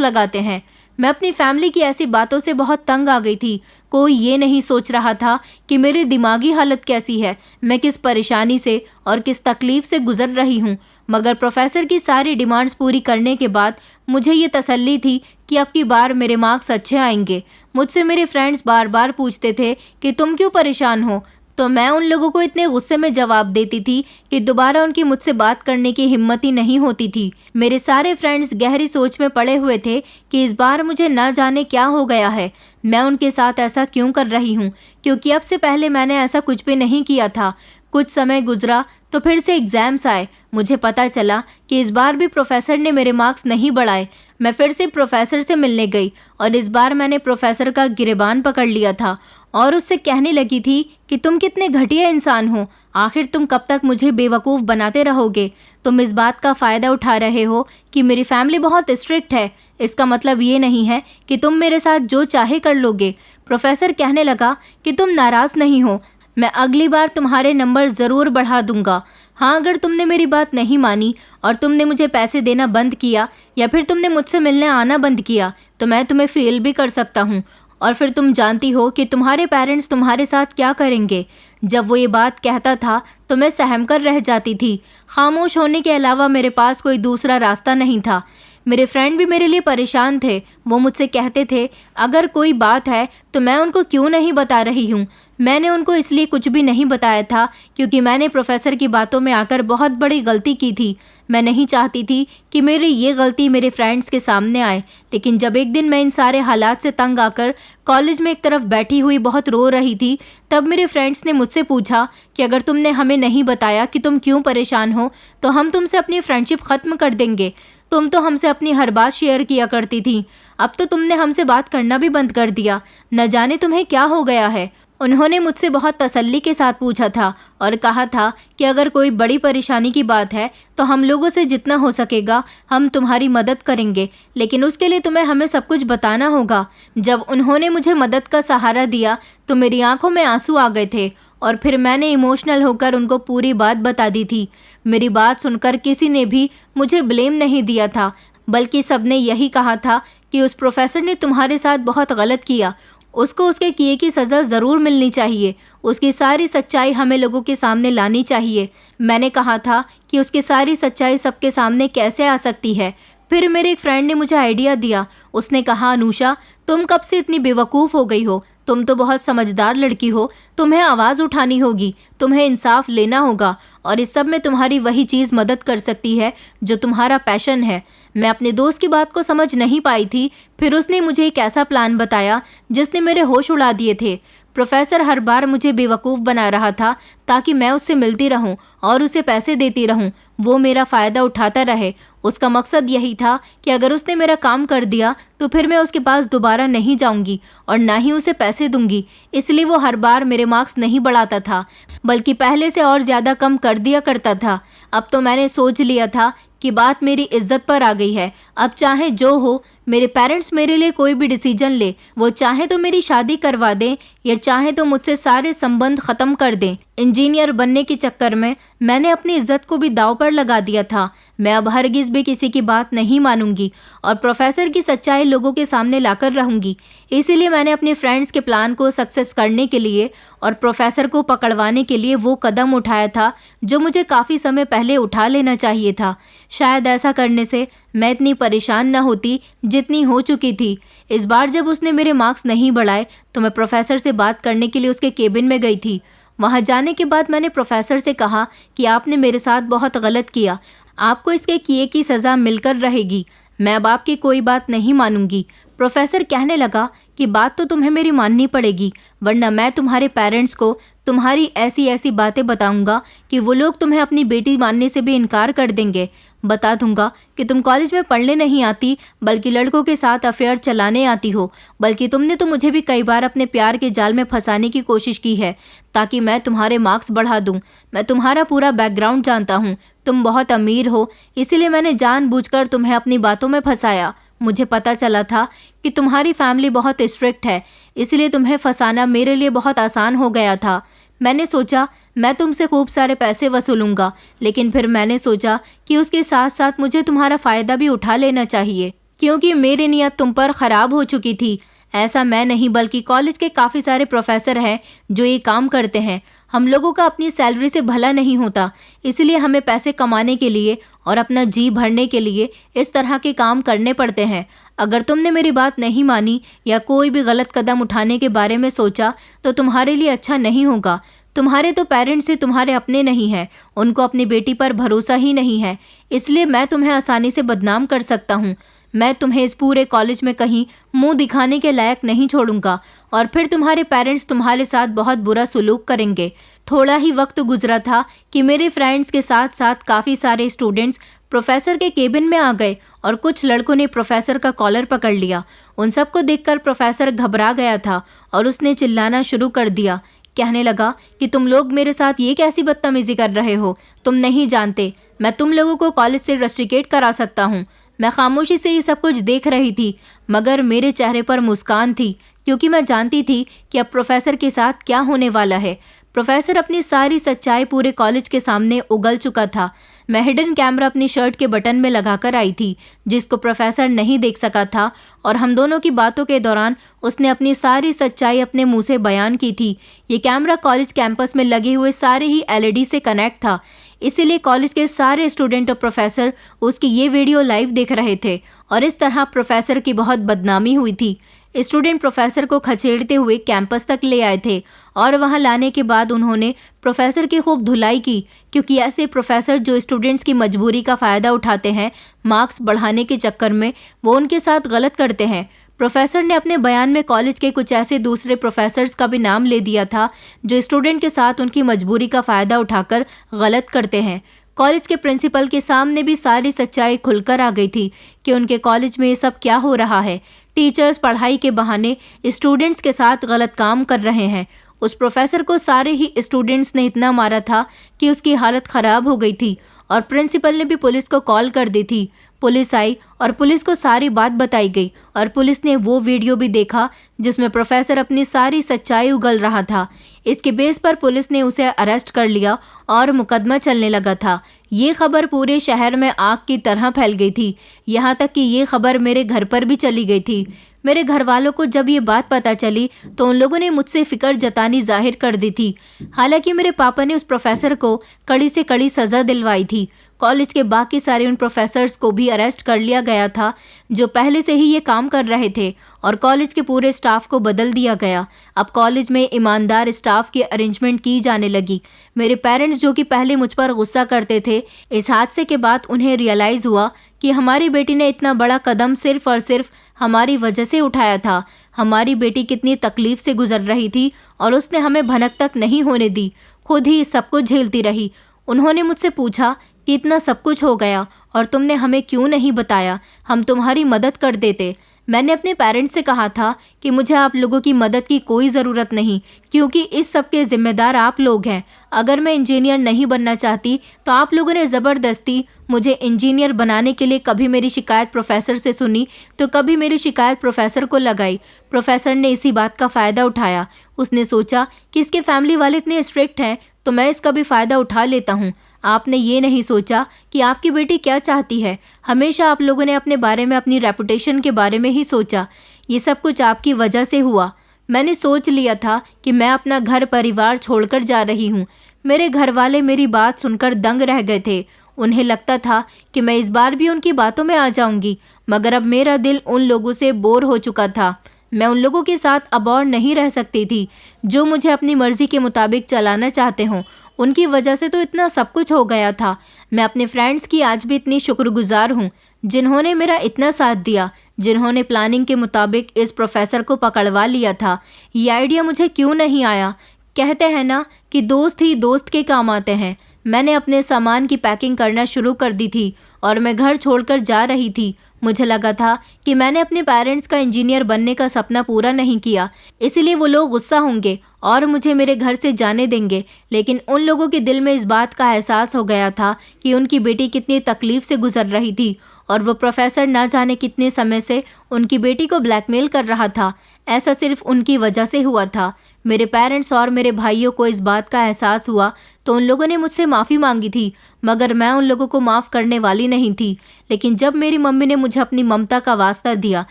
Speaker 1: लगाते हैं। मैं अपनी फैमिली की ऐसी बातों से बहुत तंग आ गई थी। कोई ये नहीं सोच रहा था कि मेरी दिमागी हालत कैसी है, मैं किस परेशानी से और किस तकलीफ से गुजर रही हूँ। मगर प्रोफेसर की सारी डिमांड्स पूरी करने के बाद मुझे ये तसल्ली थी कि अब की बार मेरे मार्क्स अच्छे आएंगे। मुझसे मेरे फ्रेंड्स बार बार पूछते थे कि तुम क्यों परेशान हो, तो मैं उन लोगों को इतने गुस्से में जवाब देती थी कि दोबारा उनकी मुझसे बात करने की हिम्मत ही नहीं होती थी। मेरे सारे फ्रेंड्स गहरी सोच में पड़े हुए थे कि इस बार मुझे ना जाने क्या हो गया है, मैं उनके साथ ऐसा क्यों कर रही हूँ, क्योंकि अब से पहले मैंने ऐसा कुछ भी नहीं किया था। कुछ समय गुजरा तो फिर से एग्जाम्स आए। मुझे पता चला कि इस बार भी प्रोफेसर ने मेरे मार्क्स नहीं बढ़ाए। मैं फिर से प्रोफेसर से मिलने गई और इस बार मैंने प्रोफेसर का गिरेबान पकड़ लिया था और उससे कहने लगी थी कि तुम कितने घटिया इंसान हो, आखिर तुम कब तक मुझे बेवकूफ़ बनाते रहोगे। तुम इस बात का फ़ायदा उठा रहे हो कि मेरी फैमिली बहुत स्ट्रिक्ट है, इसका मतलब ये नहीं है कि तुम मेरे साथ जो चाहे कर लोगे। प्रोफेसर कहने लगा कि तुम नाराज़ नहीं हो, मैं अगली बार तुम्हारे नंबर ज़रूर बढ़ा दूंगा। हाँ, अगर तुमने मेरी बात नहीं मानी और तुमने मुझे पैसे देना बंद किया या फिर तुमने मुझसे मिलने आना बंद किया तो मैं तुम्हें फेल भी कर सकता हूँ, और फिर तुम जानती हो कि तुम्हारे पेरेंट्स तुम्हारे साथ क्या करेंगे। जब वो ये बात कहता था तो मैं सहम कर रह जाती थी। खामोश होने के अलावा मेरे पास कोई दूसरा रास्ता नहीं था। मेरे फ्रेंड भी मेरे लिए परेशान थे। वो मुझसे कहते थे अगर कोई बात है तो मैं उनको क्यों नहीं बता रही हूँ। मैंने उनको इसलिए कुछ भी नहीं बताया था क्योंकि मैंने प्रोफेसर की बातों में आकर बहुत बड़ी गलती की थी। मैं नहीं चाहती थी कि मेरी ये गलती मेरे फ्रेंड्स के सामने आए। लेकिन जब एक दिन मैं इन सारे हालात से तंग आकर कॉलेज में एक तरफ बैठी हुई बहुत रो रही थी, तब मेरे फ्रेंड्स ने मुझसे पूछा कि अगर तुमने हमें नहीं बताया कि तुम क्यों परेशान हो तो हम तुमसे अपनी फ्रेंडशिप ख़त्म कर देंगे। तुम तो हमसे अपनी हर बात शेयर किया करती थी, अब तो तुमने हमसे बात करना भी बंद कर दिया। न जाने तुम्हें क्या हो गया है। उन्होंने मुझसे बहुत तसल्ली के साथ पूछा था और कहा था कि अगर कोई बड़ी परेशानी की बात है तो हम लोगों से जितना हो सकेगा हम तुम्हारी मदद करेंगे, लेकिन उसके लिए तुम्हें हमें सब कुछ बताना होगा। जब उन्होंने मुझे मदद का सहारा दिया तो मेरी आंखों में आंसू आ गए थे और फिर मैंने इमोशनल होकर उनको पूरी बात बता दी थी। मेरी बात सुनकर किसी ने भी मुझे ब्लेम नहीं दिया था, बल्कि सबने यही कहा था कि उस प्रोफेसर ने तुम्हारे साथ बहुत गलत किया, उसको उसके किए की सज़ा ज़रूर मिलनी चाहिए। उसकी सारी सच्चाई हमें लोगों के सामने लानी चाहिए। मैंने कहा था कि उसकी सारी सच्चाई सबके सामने कैसे आ सकती है। फिर मेरे एक फ्रेंड ने मुझे आइडिया दिया। उसने कहा, अनुषा, तुम कब से इतनी बेवकूफ़ हो गई हो? तुम तो बहुत समझदार लड़की हो, तुम्हें आवाज़ उठानी होगी, तुम्हें इंसाफ लेना होगा, और इस सब में तुम्हारी वही चीज़ मदद कर सकती है जो तुम्हारा पैशन है। मैं अपने दोस्त की बात को समझ नहीं पाई थी। फिर उसने मुझे एक ऐसा प्लान बताया जिसने मेरे होश उड़ा दिए थे। प्रोफेसर हर बार मुझे बेवकूफ़ बना रहा था ताकि मैं उससे मिलती रहूं और उसे पैसे देती रहूं, वो मेरा फ़ायदा उठाता रहे। उसका मकसद यही था कि अगर उसने मेरा काम कर दिया तो फिर मैं उसके पास दोबारा नहीं जाऊंगी और ना ही उसे पैसे दूंगी। इसलिए वो हर बार मेरे मार्क्स नहीं बढ़ाता था, बल्कि पहले से और ज़्यादा कम कर दिया करता था। अब तो मैंने सोच लिया था कि बात मेरी इज्जत पर आ गई है। अब चाहे जो हो, मेरे पेरेंट्स मेरे लिए कोई भी डिसीजन ले, वो चाहे तो मेरी शादी करवा दें या चाहे तो मुझसे सारे संबंध ख़त्म कर दें। इंजीनियर बनने के चक्कर में मैंने अपनी इज्जत को भी दांव पर लगा दिया था। मैं अब हरगिज़ भी किसी की बात नहीं मानूंगी और प्रोफेसर की सच्चाई लोगों के सामने लाकर रहूंगी। इसीलिए मैंने अपने फ्रेंड्स के प्लान को सक्सेस करने के लिए और प्रोफेसर को पकड़वाने के लिए वो कदम उठाया था जो मुझे काफ़ी समय पहले उठा लेना चाहिए था। शायद ऐसा करने से मैं इतनी परेशान न होती जितनी हो चुकी थी। इस बार जब उसने मेरे मार्क्स नहीं बढ़ाए तो मैं प्रोफेसर से बात करने के लिए उसके केबिन में गई थी। वहां जाने के बाद मैंने प्रोफेसर से कहा कि आपने मेरे साथ बहुत गलत किया, आपको इसके किए की सज़ा मिलकर रहेगी। मैं अब आपकी कोई बात नहीं मानूंगी। प्रोफेसर कहने लगा कि बात तो तुम्हें मेरी माननी पड़ेगी, वरना मैं तुम्हारे पेरेंट्स को तुम्हारी ऐसी ऐसी बातें बताऊंगा कि वो लोग तुम्हें अपनी बेटी मानने से भी इनकार कर देंगे। बता दूंगा कि तुम कॉलेज में पढ़ने नहीं आती, बल्कि लड़कों के साथ अफेयर चलाने आती हो। बल्कि तुमने तो मुझे भी कई बार अपने प्यार के जाल में फंसाने की कोशिश की है ताकि मैं तुम्हारे मार्क्स बढ़ा दूं। मैं तुम्हारा पूरा बैकग्राउंड जानता हूं। तुम बहुत अमीर हो, इसीलिए मैंने जानबूझकर तुम्हें अपनी बातों में फंसाया। मुझे पता चला था कि तुम्हारी फैमिली बहुत स्ट्रिक्ट है, इसलिए तुम्हें फंसाना मेरे लिए बहुत आसान हो गया था। मैंने सोचा मैं तुमसे खूब सारे पैसे वसूलूंगा, लेकिन फिर मैंने सोचा कि उसके साथ साथ मुझे तुम्हारा फ़ायदा भी उठा लेना चाहिए, क्योंकि मेरी नीयत तुम पर ख़राब हो चुकी थी। ऐसा मैं नहीं बल्कि कॉलेज के काफ़ी सारे प्रोफेसर हैं जो ये काम करते हैं। हम लोगों का अपनी सैलरी से भला नहीं होता, इसलिए हमें पैसे कमाने के लिए और अपना जी भरने के लिए इस तरह के काम करने पड़ते हैं। अगर तुमने मेरी बात नहीं मानी या कोई भी गलत कदम उठाने के बारे में सोचा तो तुम्हारे लिए अच्छा नहीं होगा। तुम्हारे तो पेरेंट्स से तुम्हारे अपने नहीं हैं, उनको अपनी बेटी पर भरोसा ही नहीं है, इसलिए मैं तुम्हें आसानी से बदनाम कर सकता हूँ। मैं तुम्हें इस पूरे कॉलेज में कहीं मुंह दिखाने के लायक नहीं छोड़ूंगा और फिर तुम्हारे पेरेंट्स तुम्हारे साथ बहुत बुरा सलूक करेंगे। थोड़ा ही वक्त गुजरा था कि मेरे फ्रेंड्स के साथ साथ काफ़ी सारे स्टूडेंट्स प्रोफेसर के केबिन में आ गए और कुछ लड़कों ने प्रोफेसर का कॉलर पकड़ लिया। उन सबको देखकर प्रोफेसर घबरा गया था और उसने चिल्लाना शुरू कर दिया। कहने लगा कि तुम लोग मेरे साथ ये कैसी बदतमीजी कर रहे हो? तुम नहीं जानते, मैं तुम लोगों को कॉलेज से रस्टिकेट करा सकता हूँ। मैं खामोशी से ये सब कुछ देख रही थी, मगर मेरे चेहरे पर मुस्कान थी, क्योंकि मैं जानती थी कि अब प्रोफेसर के साथ क्या होने वाला है। प्रोफेसर अपनी सारी सच्चाई पूरे कॉलेज के सामने उगल चुका था। मैं हिडन कैमरा अपनी शर्ट के बटन में लगाकर आई थी, जिसको प्रोफेसर नहीं देख सका था, और हम दोनों की बातों के दौरान उसने अपनी सारी सच्चाई अपने मुंह से बयान की थी। ये कैमरा कॉलेज कैंपस में लगे हुए सारे ही LED से कनेक्ट था, इसीलिए कॉलेज के सारे स्टूडेंट और प्रोफेसर उसकी ये वीडियो लाइव देख रहे थे और इस तरह प्रोफेसर की बहुत बदनामी हुई थी। स्टूडेंट प्रोफेसर को खचेड़ते हुए कैंपस तक ले आए थे और वहां लाने के बाद उन्होंने प्रोफेसर की खूब धुलाई की, क्योंकि ऐसे प्रोफेसर जो स्टूडेंट्स की मजबूरी का फ़ायदा उठाते हैं मार्क्स बढ़ाने के चक्कर में, वो उनके साथ गलत करते हैं। प्रोफेसर ने अपने बयान में कॉलेज के कुछ ऐसे दूसरे प्रोफेसर्स का भी नाम ले दिया था जो स्टूडेंट के साथ उनकी मजबूरी का फ़ायदा उठाकर गलत करते हैं। कॉलेज के प्रिंसिपल के सामने भी सारी सच्चाई खुलकर आ गई थी कि उनके कॉलेज में ये सब क्या हो रहा है। टीचर्स पढ़ाई के बहाने स्टूडेंट्स के साथ गलत काम कर रहे हैं। उस प्रोफेसर को सारे ही स्टूडेंट्स ने इतना मारा था कि उसकी हालत ख़राब हो गई थी और प्रिंसिपल ने भी पुलिस को कॉल कर दी थी। पुलिस आई और पुलिस को सारी बात बताई गई और पुलिस ने वो वीडियो भी देखा जिसमें प्रोफेसर अपनी सारी सच्चाई उगल रहा था। इसके बेस पर पुलिस ने उसे अरेस्ट कर लिया और मुकदमा चलने लगा था। ये खबर पूरे शहर में आग की तरह फैल गई थी। यहाँ तक कि ये खबर मेरे घर पर भी चली गई थी। मेरे घर वालों को जब ये बात पता चली तो उन लोगों ने मुझसे फिक्र जतानी जाहिर कर दी थी। हालांकि मेरे पापा ने उस प्रोफेसर को कड़ी से कड़ी सज़ा दिलवाई थी। कॉलेज के बाकी सारे उन प्रोफेसर्स को भी अरेस्ट कर लिया गया था जो पहले से ही ये काम कर रहे थे, और कॉलेज के पूरे स्टाफ को बदल दिया गया। अब कॉलेज में ईमानदार स्टाफ की अरेंजमेंट की जाने लगी। मेरे पेरेंट्स जो कि पहले मुझ पर गुस्सा करते थे, इस हादसे के बाद उन्हें रियलाइज़ हुआ कि हमारी बेटी ने इतना बड़ा कदम सिर्फ और सिर्फ हमारी वजह से उठाया था। हमारी बेटी कितनी तकलीफ से गुजर रही थी और उसने हमें भनक तक नहीं होने दी, खुद ही सब कुछ झेलती रही। उन्होंने मुझसे पूछा कि इतना सब कुछ हो गया और तुमने हमें क्यों नहीं बताया, हम तुम्हारी मदद कर देते। मैंने अपने पेरेंट्स से कहा था कि मुझे आप लोगों की मदद की कोई ज़रूरत नहीं, क्योंकि इस सब के ज़िम्मेदार आप लोग हैं। अगर मैं इंजीनियर नहीं बनना चाहती तो आप लोगों ने ज़बरदस्ती मुझे इंजीनियर बनाने के लिए कभी मेरी शिकायत प्रोफेसर से सुनी तो कभी मेरी शिकायत प्रोफेसर को लगाई। प्रोफेसर ने इसी बात का फ़ायदा उठाया। उसने सोचा कि इसके फैमिली वाले इतने स्ट्रिक्ट हैं तो मैं इसका भी फ़ायदा उठा लेता हूँ। आपने ये नहीं सोचा कि आपकी बेटी क्या चाहती है। हमेशा आप लोगों ने अपने बारे में, अपनी रेपुटेशन के बारे में ही सोचा। ये सब कुछ आपकी वजह से हुआ। मैंने सोच लिया था कि मैं अपना घर परिवार छोड़कर जा रही हूँ। मेरे घर वाले मेरी बात सुनकर दंग रह गए थे। उन्हें लगता था कि मैं इस बार भी उनकी बातों में आ जाऊंगी, मगर अब मेरा दिल उन लोगों से बोर हो चुका था। मैं उन लोगों के साथ अब और नहीं रह सकती थी जो मुझे अपनी मर्जी के मुताबिक चलाना चाहते हों। उनकी वजह से तो इतना सब कुछ हो गया था। मैं अपने फ्रेंड्स की आज भी इतनी शुक्रगुजार हूँ जिन्होंने मेरा इतना साथ दिया, जिन्होंने प्लानिंग के मुताबिक इस प्रोफेसर को पकड़वा लिया था। ये आइडिया मुझे क्यों नहीं आया? कहते हैं ना कि दोस्त ही दोस्त के काम आते हैं। मैंने अपने सामान की पैकिंग करना शुरू कर दी थी और मैं घर छोड़कर जा रही थी। मुझे लगा था कि मैंने अपने पेरेंट्स का इंजीनियर बनने का सपना पूरा नहीं किया, इसलिए वो लोग गुस्सा होंगे और मुझे मेरे घर से जाने देंगे। लेकिन उन लोगों के दिल में इस बात का एहसास हो गया था कि उनकी बेटी कितनी तकलीफ से गुजर रही थी और वो प्रोफेसर ना जाने कितने समय से उनकी बेटी को ब्लैकमेल कर रहा था। ऐसा सिर्फ उनकी वजह से हुआ था। मेरे पेरेंट्स और मेरे भाइयों को इस बात का एहसास हुआ तो उन लोगों ने मुझसे माफ़ी मांगी थी, मगर मैं उन लोगों को माफ़ करने वाली नहीं थी। लेकिन जब मेरी मम्मी ने मुझे अपनी ममता का वास्ता दिया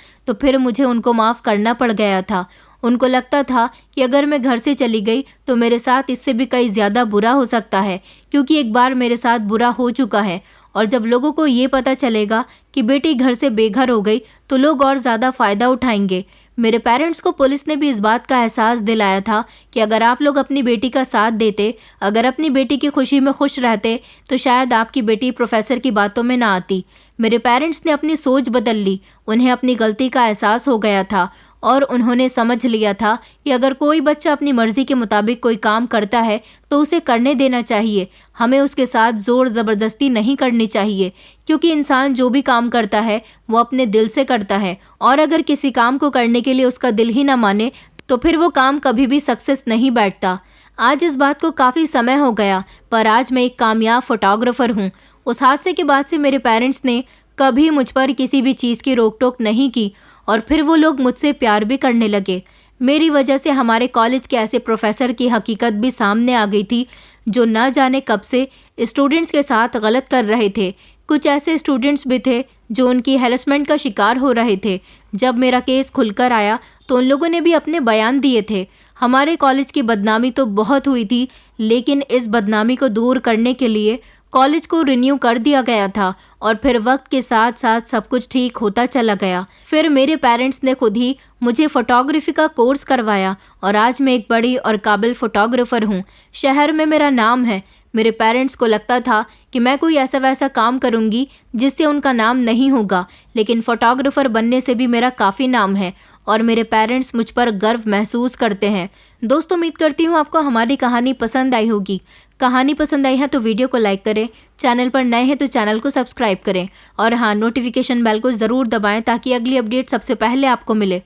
Speaker 1: तो फिर मुझे उनको माफ़ करना पड़ गया था। उनको लगता था कि अगर मैं घर से चली गई तो मेरे साथ इससे भी कहीं ज़्यादा बुरा हो सकता है, क्योंकि एक बार मेरे साथ बुरा हो चुका है। और जब लोगों को ये पता चलेगा कि बेटी घर से बेघर हो गई तो लोग और ज़्यादा फ़ायदा उठाएंगे। मेरे पेरेंट्स को पुलिस ने भी इस बात का एहसास दिलाया था कि अगर आप लोग अपनी बेटी का साथ देते, अगर अपनी बेटी की खुशी में खुश रहते, तो शायद आपकी बेटी प्रोफेसर की बातों में ना आती। मेरे पेरेंट्स ने अपनी सोच बदल ली। उन्हें अपनी गलती का एहसास हो गया था और उन्होंने समझ लिया था कि अगर कोई बच्चा अपनी मर्जी के मुताबिक कोई काम करता है तो उसे करने देना चाहिए। हमें उसके साथ ज़ोर ज़बरदस्ती नहीं करनी चाहिए, क्योंकि इंसान जो भी काम करता है वो अपने दिल से करता है, और अगर किसी काम को करने के लिए उसका दिल ही ना माने तो फिर वो काम कभी भी सक्सेस नहीं बैठता। आज इस बात को काफ़ी समय हो गया, पर आज मैं एक कामयाब फोटोग्राफ़र हूँ। उस हादसे के बाद से मेरे पेरेंट्स ने कभी मुझ पर किसी भी चीज़ की रोक टोक नहीं की और फिर वो लोग मुझसे प्यार भी करने लगे। मेरी वजह से हमारे कॉलेज के ऐसे प्रोफेसर की हकीकत भी सामने आ गई थी जो न जाने कब से स्टूडेंट्स के साथ गलत कर रहे थे। कुछ ऐसे स्टूडेंट्स भी थे जो उनकी हैरेसमेंट का शिकार हो रहे थे। जब मेरा केस खुलकर आया तो उन लोगों ने भी अपने बयान दिए थे। हमारे कॉलेज की बदनामी तो बहुत हुई थी, लेकिन इस बदनामी को दूर करने के लिए कॉलेज को रिन्यू कर दिया गया था और फिर वक्त के साथ साथ सब कुछ ठीक होता चला गया। फिर मेरे पेरेंट्स ने खुद ही मुझे फ़ोटोग्राफी का कोर्स करवाया और आज मैं एक बड़ी और काबिल फ़ोटोग्राफ़र हूँ। शहर में मेरा नाम है। मेरे पेरेंट्स को लगता था कि मैं कोई ऐसा वैसा काम करूँगी जिससे उनका नाम नहीं होगा, लेकिन फ़ोटोग्राफ़र बनने से भी मेरा काफ़ी नाम है और मेरे पेरेंट्स मुझ पर गर्व महसूस करते हैं। दोस्तों, उम्मीद करती हूँ आपको हमारी कहानी पसंद आई होगी। कहानी पसंद आई है तो वीडियो को लाइक करें, चैनल पर नए हैं तो चैनल को सब्सक्राइब करें और हाँ, नोटिफिकेशन बेल को ज़रूर दबाएं ताकि अगली अपडेट सबसे पहले आपको मिले।